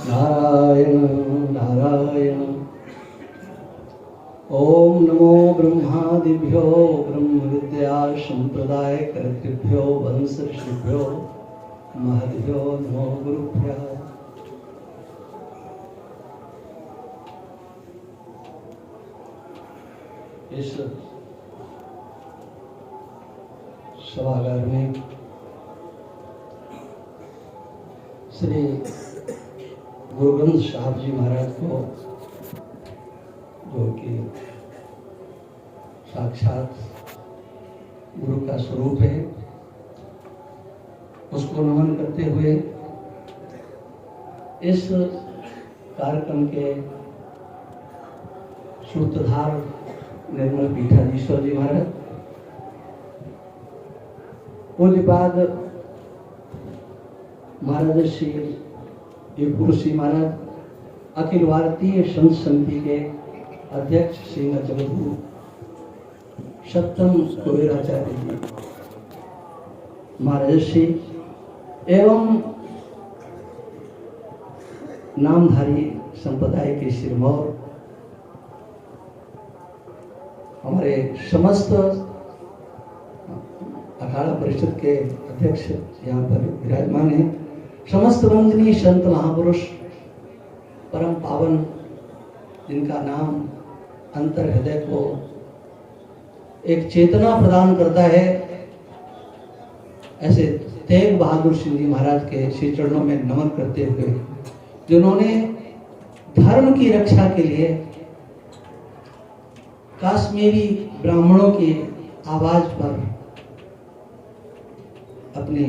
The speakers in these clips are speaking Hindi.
नारायण नारायण। ओम नमो ब्रह्मादिभ्यो ब्रह्म विद्या संप्रदाय कर्तृभ्यो वंश ऋषिभ्यो महद्भ्यो नमो गुरुभ्यः। इस सभागार में श्री गुरु ग्रंथ साहब जी महाराज को, जो कि साक्षात गुरु का स्वरूप है, उसको नमन करते हुए इस कार्यक्रम के सूत्रधार निर्मल पीठाधीश्वर जी महाराज, पूज्यपाद महाराज श्री युगपुरुषी महाराज, अखिल भारतीय संत समिति के अध्यक्ष श्रीमद जगतगुरु सप्तम कुबेराचार्य जी महाराज श्री एवं नामधारी संप्रदाय के सिरमौर, हमारे समस्त अखाड़ा परिषद के अध्यक्ष यहाँ पर विराजमान हैं, समस्त वंदनीय संत महापुरुष, परम पावन, जिनका नाम अंतर हृदय को एक चेतना प्रदान करता है, ऐसे तेग बहादुर सिंह जी महाराज के श्री चरणों में नमन करते हुए, जिन्होंने धर्म की रक्षा के लिए काश्मीरी ब्राह्मणों की आवाज पर अपने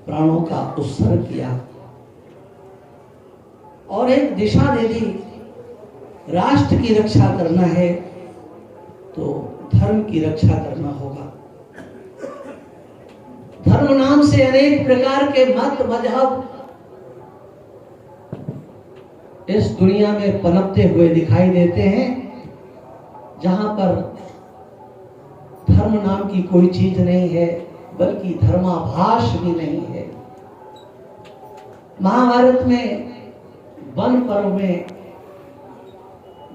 प्राणों का उत्सर्ग किया और एक दिशा दे दी, राष्ट्र की रक्षा करना है तो धर्म की रक्षा करना होगा। धर्म नाम से अनेक प्रकार के मत मजहब इस दुनिया में पनपते हुए दिखाई देते हैं, जहां पर धर्म नाम की कोई चीज नहीं है, बल्कि धर्माभास भी नहीं है। महाभारत में वन पर्व में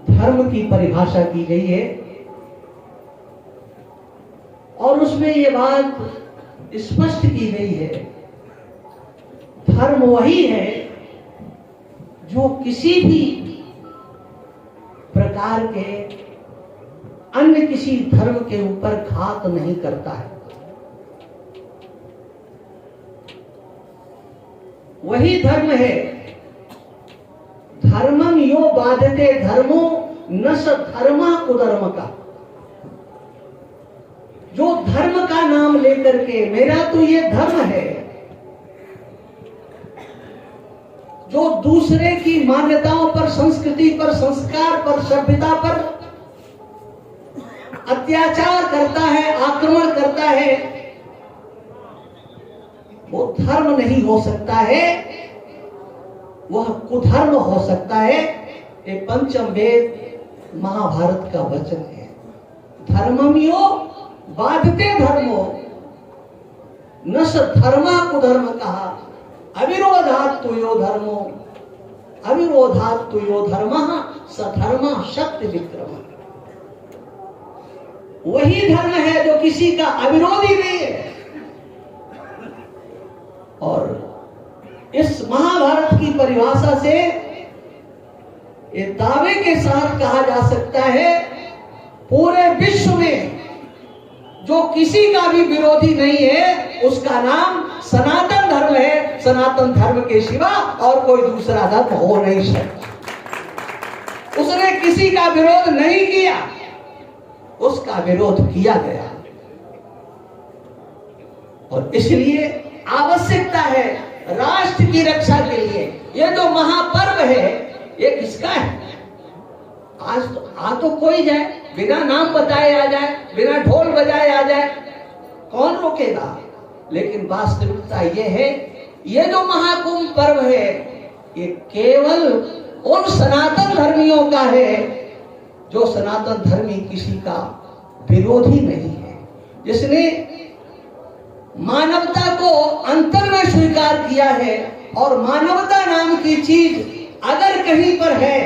धर्म की परिभाषा की गई है और उसमें ये बात स्पष्ट की गई है, धर्म वही है जो किसी भी प्रकार के अन्य किसी धर्म के ऊपर घात नहीं करता है। वही धर्म है। धर्मम यो बाधते धर्मो न स धर्मा कुधर्म का। जो धर्म का नाम लेकर के मेरा तो ये धर्म है, जो दूसरे की मान्यताओं पर, संस्कृति पर, संस्कार पर, सभ्यता पर अत्याचार करता है, आक्रमण करता है, वो धर्म नहीं हो सकता है, वह कुधर्म हो सकता है। ये पंचम वेद महाभारत का वचन है। धर्मम यो बाधते धर्मो न स धर्मा कुधर्म कहा, अविरोधात् तु यो धर्मो अविरोधात् तु यो धर्मः स धर्मः शक्ति विक्रम। वही धर्म है जो किसी का अविरोधी नहीं है। और इस महाभारत की परिभाषा से ये दावे के साथ कहा जा सकता है, पूरे विश्व में जो किसी का भी विरोधी नहीं है, उसका नाम सनातन धर्म है। सनातन धर्म के सिवा और कोई दूसरा धर्म हो नहीं सकता। उसने किसी का विरोध नहीं किया, उसका विरोध किया गया। और इसलिए आवश्यकता है राष्ट्र की रक्षा के लिए ये जो महापर्व है, ये किसका है? आज तो कोई जाए, बिना नाम बताए आ जाए, बिना ढोल बजाए आ जाए, कौन रोकेगा? लेकिन वास्तविकता ये है, ये जो महाकुंभ पर्व है, ये केवल उन सनातन धर्मियों का है जो सनातन धर्मी किसी का विरोधी नहीं है, जिसने मानवता को अंतर में स्वीकार किया है। और मानवता नाम की चीज अगर कहीं पर है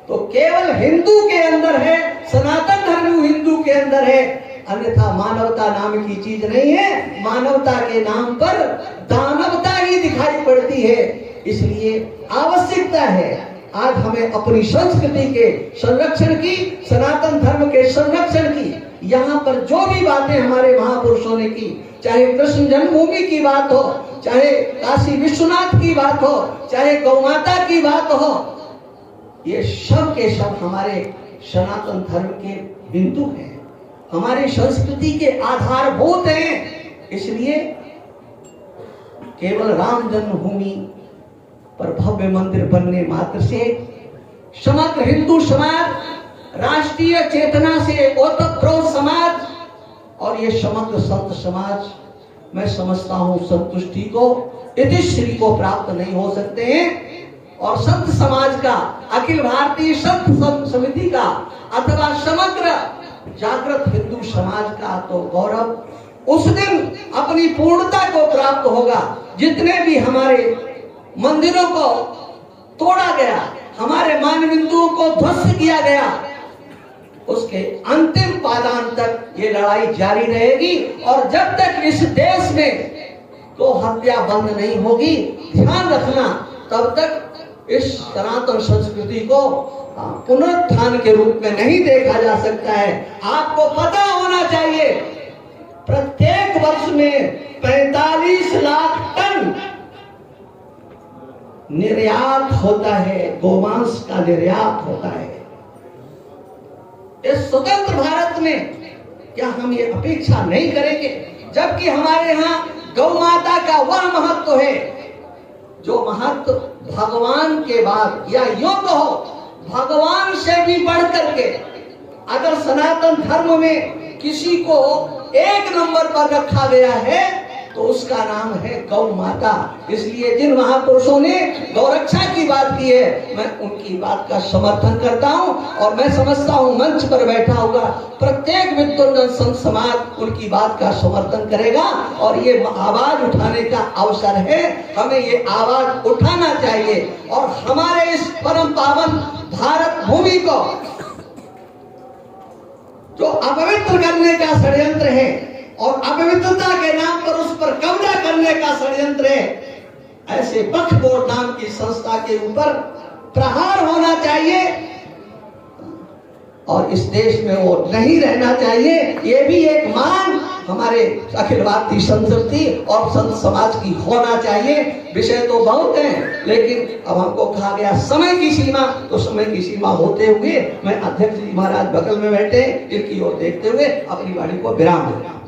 तो केवल हिंदू के अंदर है, सनातन धर्म हिंदू के अंदर है, अन्यथा मानवता नाम की चीज नहीं है। मानवता के नाम पर दानवता ही दिखाई पड़ती है। इसलिए आवश्यकता है आज हमें अपनी संस्कृति के संरक्षण की, सनातन धर्म के संरक्षण की। यहाँ पर जो भी बातें हमारे महापुरुषों ने की, चाहे कृष्ण जन्मभूमि की बात हो, चाहे काशी विश्वनाथ की बात हो, चाहे गौ माता की बात हो, ये सब के सब हमारे सनातन धर्म के बिंदु हैं, हमारी संस्कृति के आधारभूत हैं। इसलिए केवल राम जन्मभूमि पर भव्य मंदिर बनने मात्र से समग्र हिंदू समाज, राष्ट्रीय चेतना से ओतप्रोत समाज और ये समग्र संत समाज, मैं समझता हूं संतुष्टि को, इतिश्री को प्राप्त नहीं हो सकते हैं। और संत समाज का, अखिल भारतीय संत समिति का अथवा समग्र जागृत हिंदू समाज का तो गौरव उस दिन अपनी पूर्णता को प्राप्त होगा। जितने भी हमारे मंदिरों को तोड़ा गया, हमारे मान बिंदुओं को ध्वस्त किया गया, उसके अंतिम पादान तक ये लड़ाई जारी रहेगी। और जब तक इस देश में तो हत्या बंद नहीं होगी, ध्यान रखना, तब तक इस सनातन संस्कृति को पुनरुत्थान के रूप में नहीं देखा जा सकता है। आपको पता होना चाहिए प्रत्येक वर्ष में 45 लाख टन निर्यात होता है, गोमांस का निर्यात होता है। इस स्वतंत्र भारत में क्या हम ये अपेक्षा नहीं करेंगे, जबकि हमारे यहाँ गौ माता का वह महत्व है जो महत्व भगवान के बाद, या यूं कहो भगवान से भी बढ़ करके अगर सनातन धर्म में किसी को एक नंबर पर रखा गया है तो उसका नाम है गौ माता। इसलिए जिन महापुरुषों ने गौरक्षा की बात की है, मैं उनकी बात का समर्थन करता हूं। और मैं समझता हूं मंच पर बैठा होगा प्रत्येक विद्वान संत समाज उनकी बात का समर्थन करेगा। और ये आवाज उठाने का अवसर है, हमें ये आवाज उठाना चाहिए और हमारे इस परम पावन भारत भूमि को जो अपवित्र करने का षड्यंत्र है और अपवित्रता के नाम पर उस पर कब्जा करने का षड्यंत्र है, ऐसे पक्ष बोर्ड नाम की संस्था के ऊपर प्रहार होना चाहिए और इस देश में वो नहीं रहना चाहिए। ये भी एक मांग हमारे अखिल भारतीय संस्कृति और संत समाज की होना चाहिए। विषय तो बहुत हैं, लेकिन अब हमको कहा गया समय की सीमा, तो समय की सीमा होते हुए मैं अध्यक्ष जी महाराज बगल में बैठे, इनकी ओर देखते हुए अपनी वाणी को विराम दूंगा।